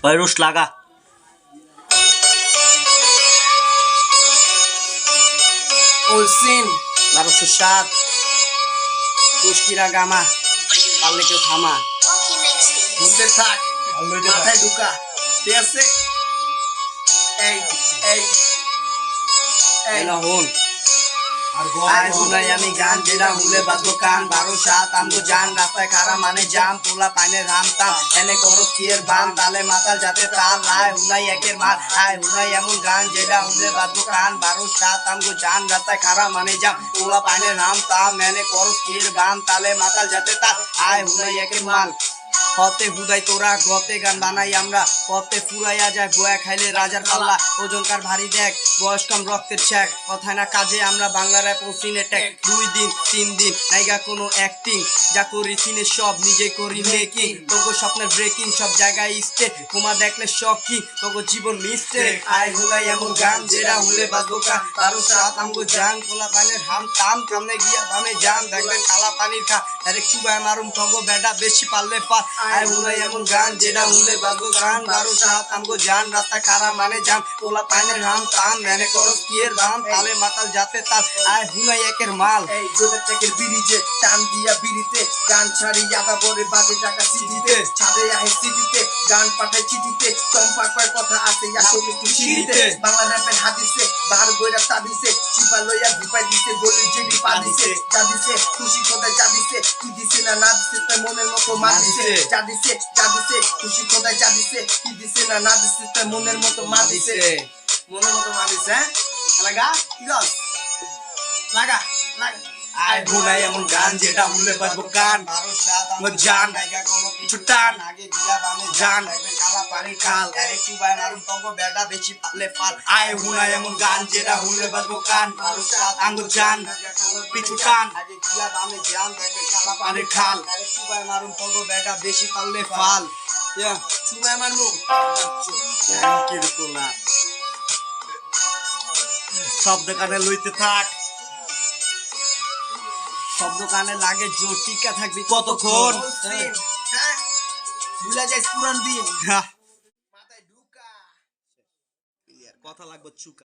Virus লাগা ওলসিন 1207 তুষ্কিরা gamma পারলে কেউ থামা ঘুরতে থাক মাথায় ঢুকা ঠিক আছে এই এই এই না হন আয় শুনাই আমি গান যেটা হুলে বাজবো কান 12-7 আমগো জান রাস্তায় খারা মানে জাম তোলা পাইনে রামতাম এনে করো কিয়ের বান তালে মাতাল যাতে তাল আয় হুনাই একের মাল আয় হুনাই এমন গান যেটা হুলে বাজবো কান 12-7 আমগো জান রাস্তায় খারা মানে জাম তোলা পাইনে রামতাম এনে করো কিয়ের বান তালে মাতাল যাতে তাল আয় হুনাই একের মাল হতে হুদাই তোরা গতে গান বানাই আমরা পথে ফুরাইয়া যায় বয়া খাইলে রাজার পাল্লা ওজনকার ভারী দেখ বয়স কম রক্তের ছ্যাক কথায় না কাজে আমরা বাংলা র্যাপ ও সিনে ট্যাগ 2 দিন 3 দিন নাইগা কোনো অ্যাক্টিং যা করি সিনে সব নিজে করি মেকিং তোগো স্বপ্নের ব্রেকিং সব জায়গায় স্টে তোমা দেখলে শকিং তোগো জীবন মিস্টেক আয় হুলাই এমন গান যেটা হুলে বাজবো কান 12-7 আমগো জান কোলা পানের হাম তাম কামনে গিয়া দামে জান দেখবেন কালা পানির খা ডাইরেক্ট চুবায় মারুম তোগো বেটা বেশি পারলে পা আয় হুলাই এমন গান যেটা হুলে বাজবো গান 12-7 আমগো জান রাস্তা খারা মানে জান কোলা পানের হাম তাম মেনে করো কিয়ের দাম তালে মাতাল যাতে তাল আয় হুলাই একের মাল এই গোদের টেকের বিরিজে টান দিয়া বিড়িতে গান ছাড়ি আদা বরে বাজে টাকা সিটিতে ছাদে আহে সিটিতে গান পাঠায় চিঠিতে চম্পা কয় কথা আছে আসলে একটু সিঁড়িতে বাংলা র্যাপের হাদিসে বার বইরা তাদিছে চিপা লইয়া ভিপাই দিছে গলির জেডি পা দিছে যা দিছে খুশি খোদায় যা দিছে কি দিছে না দিছে তাই মনের মতো মা দিছে যা দিছে খুশি খোদায় যা দিছে কি দিছে না দিছে তাই মনের মতো মা দিছে মনের মতো মা দিছে লাগা কি গস লাগা লাগা আয় হুনাই এমন গান যেটা হুলে বাজবো কান 12-7 আমগো জান নাইগা কোনো কিছু টান আগে দিয়া বামে জান দেখবেন কালা পানির খাল ডাইরেক্ট চুবায় মারুম তোগো বেটা বেশি পারলে ফাল আয় হুনাই এমন গান যেটা হুলে বাজবো কান 12-7 আমগো জান পিছু টান আগে দিয়া বামে জান দেখবেন কালা পানির পানির খাল খাল ডাইরেক্ট চুবায় মারুম তোগো বেটা বেশি পারলে ফাল ইয়া চুবায় মারমু কিরকম না শব্দ কানে লইতে থাক শব্দ কানে লাগে জোর টিকা থাকবি কতক্ষণ? হ্যাঁ ভুলা যাইস পুরান দিন হ্যাঁ, মাথায় ঢুকা কথা লাগবে চুকা